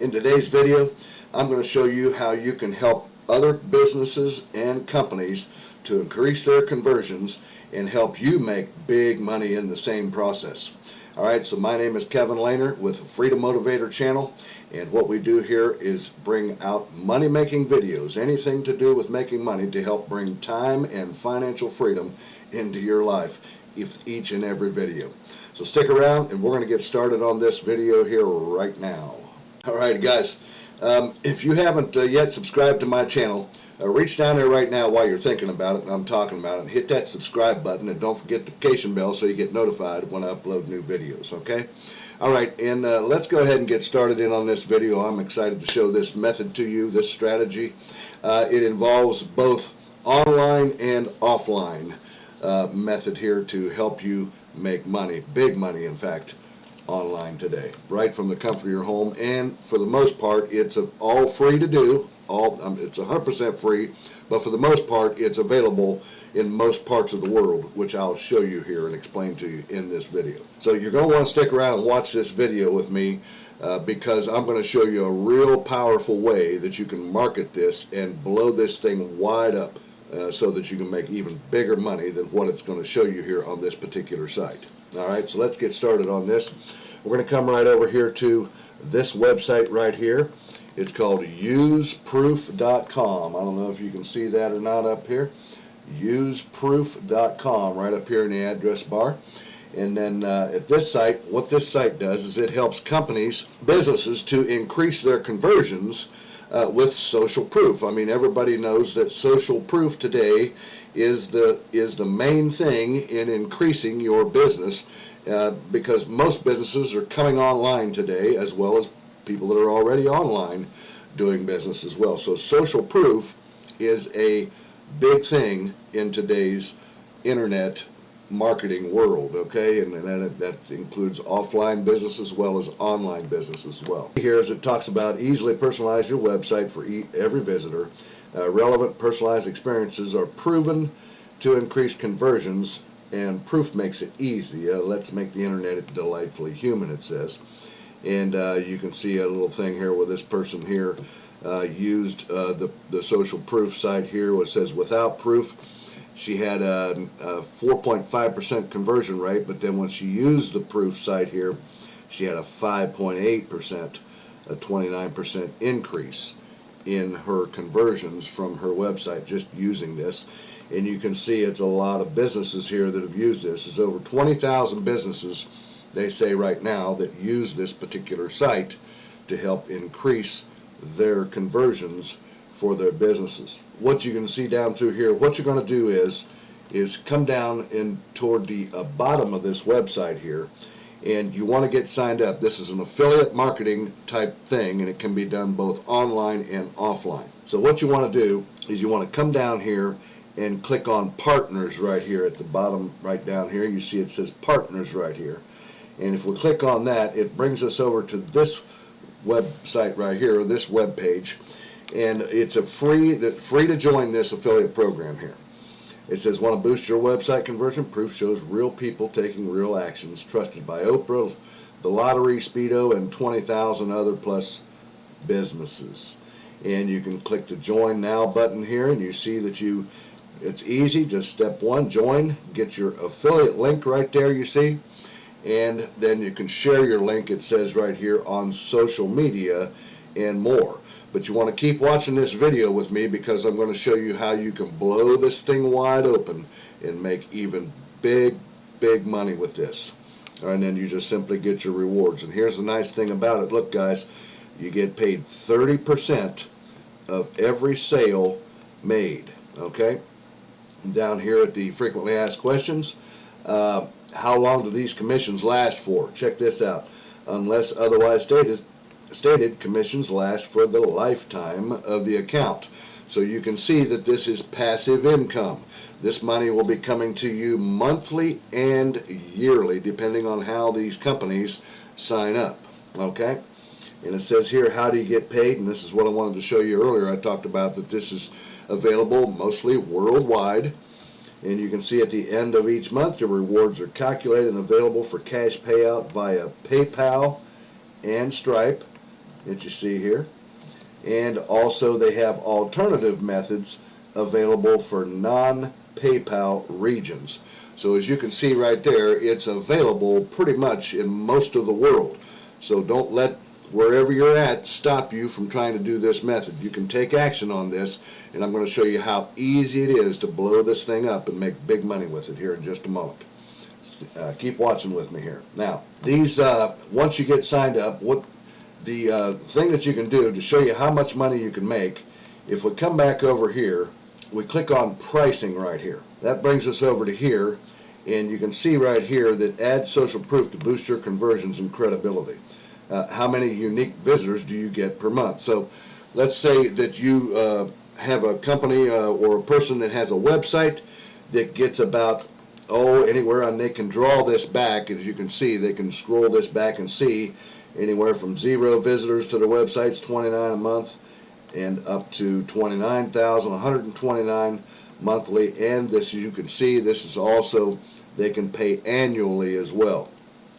In today's video, I'm going to show you how you can help other businesses and companies to increase their conversions and help you make big money in the same process. Alright, so my name is Kevin Lehner with the Freedom Motivator channel, and what we do here is bring out money-making videos, anything to do with making money to help bring time and financial freedom into your life each and every video. So stick around and we're going to get started on this video here right now. Alright guys, if you haven't yet subscribed to my channel, reach down there right now while you're thinking about it and I'm talking about it, and hit that subscribe button, and don't forget the notification bell so you get notified when I upload new videos, okay? Alright, and let's go ahead and get started in on this video. I'm excited to show this method to you, this strategy. It involves both online and offline method here to help you make money, big money in fact, online today, right from the comfort of your home. And for the most part, it's all free to do. It's 100% free, but for the most part, it's available in most parts of the world, which I'll show you here and explain to you in this video. So you're going to want to stick around and watch this video with me because I'm going to show you a real powerful way that you can market this and blow this thing wide up so that you can make even bigger money than what it's going to show you here on this particular site. Alright, so let's get started on this. We're going to come right over here to this website right here. It's called useproof.com. I don't know if you can see that or not up here. Useproof.com, right up here in the address bar. And then at this site, what this site does is it helps companies, businesses, to increase their conversions with social proof. I mean, everybody knows that social proof today is the main thing in increasing your business because most businesses are coming online today, as well as people that are already online doing business as well. So social proof is a big thing in today's internet marketing world, okay, and that includes offline business as well as online business as well. Here as it talks about easily personalize your website for every visitor. Relevant personalized experiences are proven to increase conversions, and proof makes it easy. Let's make the internet delightfully human, it says. And you can see a little thing here where this person here used the social proof site here where it says without proof. She had a 4.5% conversion rate, but then when she used the proof site here, she had a 5.8%, a 29% increase in her conversions from her website just using this. And you can see it's a lot of businesses here that have used this. There's over 20,000 businesses, they say right now, that use this particular site to help increase their conversions for their businesses. What you can see down through here, what you're going to do is come down in toward the bottom of this website here, and you want to get signed up. This is an affiliate marketing type thing, and it can be done both online and offline. So what you want to do is you want to come down here and click on partners right here at the bottom right down here. You see it says partners right here, and if we click on that, it brings us over to this website right here, or this web page. And it's free to join this affiliate program here. It says, want to boost your website conversion? Proof shows real people taking real actions, trusted by Oprah, the lottery, Speedo, and 20,000 other plus businesses. And you can click the join now button here, and you see that it's easy. Just step one, join, get your affiliate link right there, you see, and then you can share your link, it says right here, on social media and more. But you want to keep watching this video with me because I'm going to show you how you can blow this thing wide open and make even big money with this. And then you just simply get your rewards. And here's the nice thing about it. Look guys, you get paid 30% of every sale made, okay? And down here at the frequently asked questions, how long do these commissions last for? Check this out. Unless otherwise stated, commissions last for the lifetime of the account. So you can see that this is passive income. This money will be coming to you monthly and yearly depending on how these companies sign up, okay? And it says here, how do you get paid? And this is what I wanted to show you earlier. I talked about that this is available mostly worldwide. And you can see at the end of each month your rewards are calculated and available for cash payout via PayPal and Stripe. that you see here. And also they have alternative methods available for non-PayPal regions. So as you can see right there, it's available pretty much in most of the world. So don't let wherever you're at stop you from trying to do this method. You can take action on this, and I'm going to show you how easy it is to blow this thing up and make big money with it here in just a moment. Keep watching with me here. Now, these once you get signed up, what the thing that you can do to show you how much money you can make, if we come back over here, we click on pricing right here. That brings us over to here, and you can see right here that add social proof to boost your conversions and credibility. How many unique visitors do you get per month? So let's say that you have a company or a person that has a website that gets about anywhere, and they can draw this back. As you can see, they can scroll this back and see anywhere from 0 visitors to their websites, 29 a month, and up to 29,129 monthly. And this, as you can see, this is also, they can pay annually as well.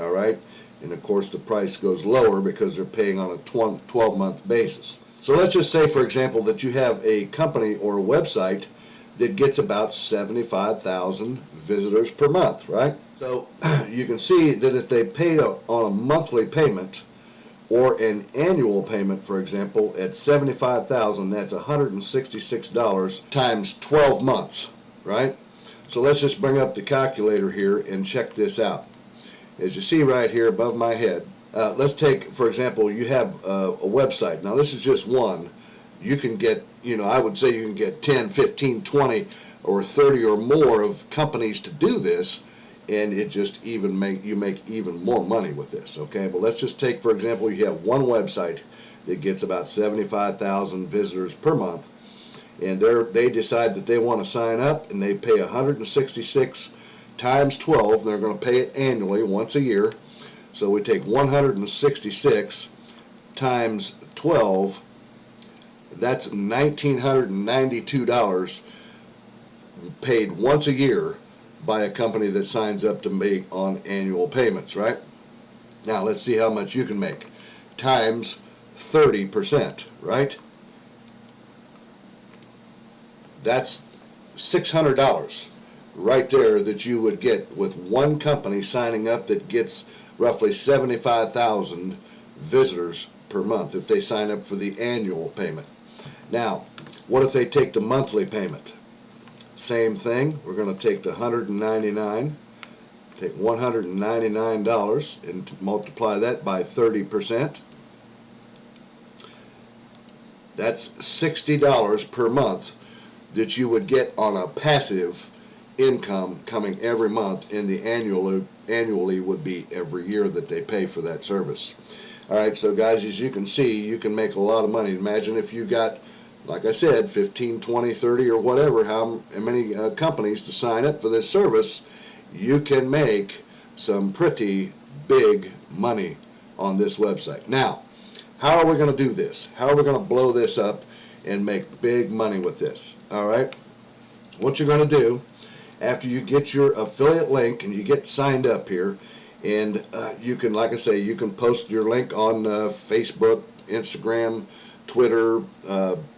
All right, and of course the price goes lower because they're paying on a 12-month basis. So let's just say, for example, that you have a company or a website that gets about 75,000 visitors per month, right? So you can see that if they paid on a monthly payment or an annual payment, for example, at 75,000, that's $166 times 12 months, right? So let's just bring up the calculator here and check this out. As you see right here above my head, let's take, for example, you have a website. Now this is just one. You can get, I would say you can get 10, 15, 20, or 30 or more of companies to do this, and it just you make even more money with this, okay? But let's just take, for example, you have one website that gets about 75,000 visitors per month, and they decide that they want to sign up, and they pay 166 times 12, and they're going to pay it annually once a year. So we take 166 times 12, that's $1,992 paid once a year by a company that signs up to make on annual payments, right? Now let's see how much you can make times 30%, right? That's $600 right there that you would get with one company signing up that gets roughly 75,000 visitors per month if they sign up for the annual payment. Now, what if they take the monthly payment? Same thing. We're going to take the $199, take $199 and multiply that by 30%. That's $60 per month that you would get on a passive income coming every month, and the annually would be every year that they pay for that service. All right, so guys, as you can see, you can make a lot of money. Imagine if you got, like I said, 15, 20, 30, or whatever, how many companies to sign up for this service. You can make some pretty big money on this website. Now, how are we going to do this? How are we going to blow this up and make big money with this? All right, what you're going to do after you get your affiliate link and you get signed up here, and you can, like I say, you can post your link on Facebook, Instagram, Twitter,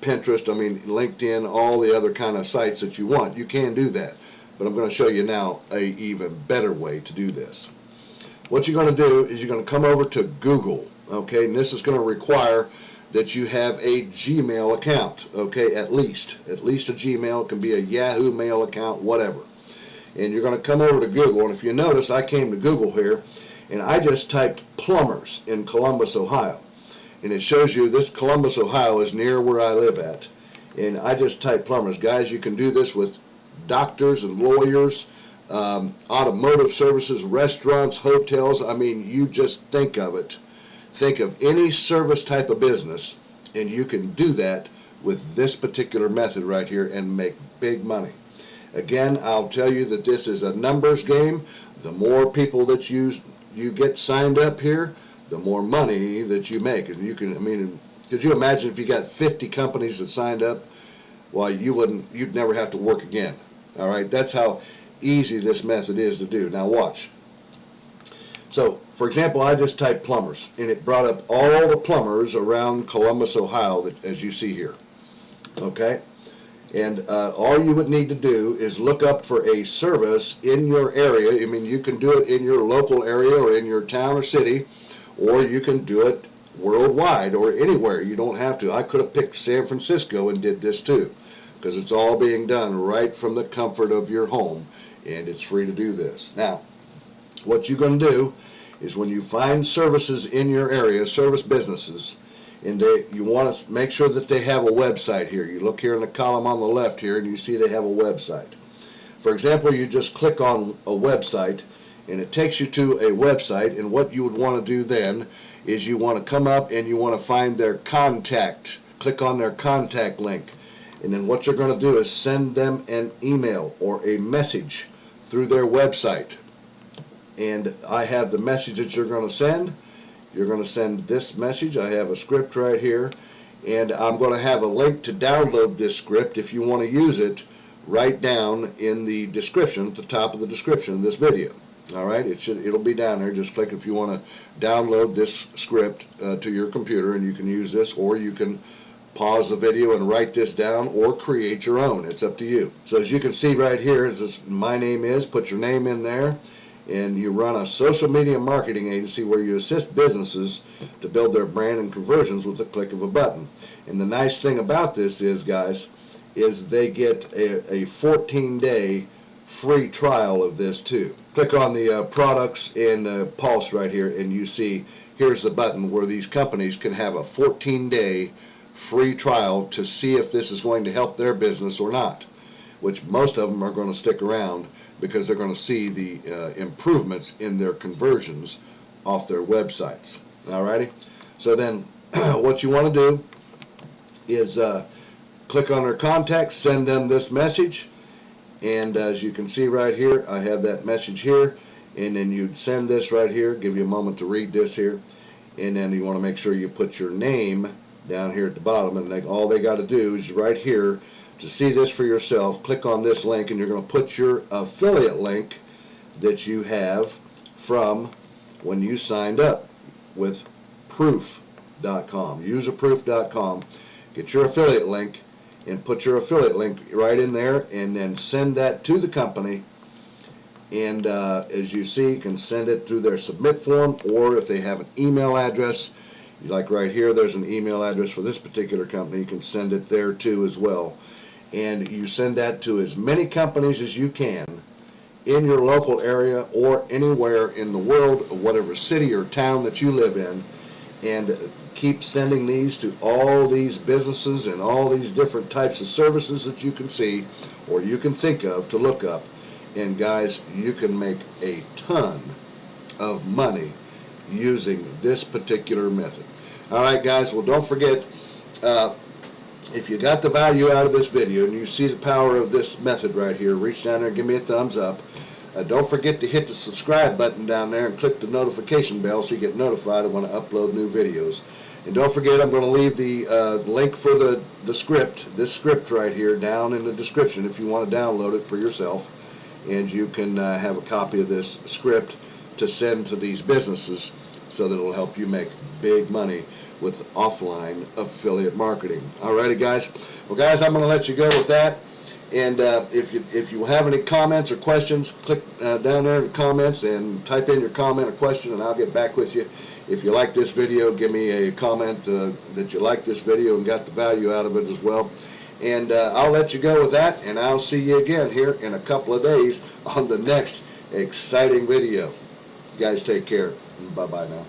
Pinterest, LinkedIn, all the other kind of sites that you want. You can do that, but I'm going to show you now a even better way to do this. What you're going to do is you're going to come over to Google, okay, and this is going to require that you have a Gmail account, okay, at least a Gmail. It can be a Yahoo Mail account, whatever. And you're going to come over to Google, and if you notice, I came to Google here, and I just typed plumbers in Columbus, Ohio. And it shows you this Columbus, Ohio is near where I live at. And I just typed plumbers. Guys, you can do this with doctors and lawyers, automotive services, restaurants, hotels. You just think of it. Think of any service type of business, and you can do that with this particular method right here and make big money. Again, I'll tell you that this is a numbers game. The more people that you get signed up here, the more money that you make. And you can, could you imagine if you got 50 companies that signed up? Well, you'd never have to work again. All right, that's how easy this method is to do. Now watch. So, for example, I just typed plumbers, and it brought up all the plumbers around Columbus, Ohio, as you see here. Okay? And all you would need to do is look up for a service in your area. I mean, you can do it in your local area or in your town or city, or you can do it worldwide or anywhere. You don't have to. I could have picked San Francisco and did this too, because it's all being done right from the comfort of your home, and it's free to do this. Now, what you're going to do is when you find services in your area, service businesses, and you want to make sure that they have a website here. You look here in the column on the left here, and you see they have a website. For example, you just click on a website, and it takes you to a website, and what you would want to do then is you want to come up and you want to find their contact. Click on their contact link, and then what you're going to do is send them an email or a message through their website. And I have the message that you're going to send. You're going to send this message. I have a script right here, and I'm going to have a link to download this script if you want to use it right down in the description, at the top of the description of this video. All right, it'll be down there. Just click if you want to download this script to your computer, and you can use this, or you can pause the video and write this down, or create your own. It's up to you. So as you can see right here, it says my name is, put your name in there, and you run a social media marketing agency where you assist businesses to build their brand and conversions with the click of a button. And the nice thing about this is, guys, is they get a 14-day free trial of this too. Click on the products and pulse right here, and you see here's the button where these companies can have a 14-day free trial to see if this is going to help their business or not, which most of them are going to stick around because they're going to see the improvements in their conversions off their websites. Alrighty? So then what you want to do is click on their contacts, send them this message, and as you can see right here, I have that message here, and then you'd send this right here, give you a moment to read this here, and then you want to make sure you put your name down here at the bottom, and all they got to do is right here to see this for yourself, click on this link, and you're going to put your affiliate link that you have from when you signed up with proof.com. Userproof.com. Get your affiliate link and put your affiliate link right in there, and then send that to the company. And as you see, you can send it through their submit form, or if they have an email address, like right here, there's an email address for this particular company, you can send it there too as well. And you send that to as many companies as you can in your local area or anywhere in the world, whatever city or town that you live in, and keep sending these to all these businesses and all these different types of services that you can see or you can think of to look up. And guys, you can make a ton of money using this particular method. Alright guys, well don't forget, if you got the value out of this video and you see the power of this method right here, reach down there and give me a thumbs up. Don't forget to hit the subscribe button down there and click the notification bell so you get notified when I upload new videos. And don't forget, I'm going to leave the link for the script, this script right here, down in the description if you want to download it for yourself. And you can have a copy of this script to send to these businesses so that it'll help you make big money with offline affiliate marketing. Alrighty guys, well guys, I'm going to let you go with that. And if you have any comments or questions, click down there in the comments and type in your comment or question, and I'll get back with you. If you like this video, give me a comment that you like this video and got the value out of it as well. And I'll let you go with that, and I'll see you again here in a couple of days on the next exciting video. You guys take care. Bye-bye now.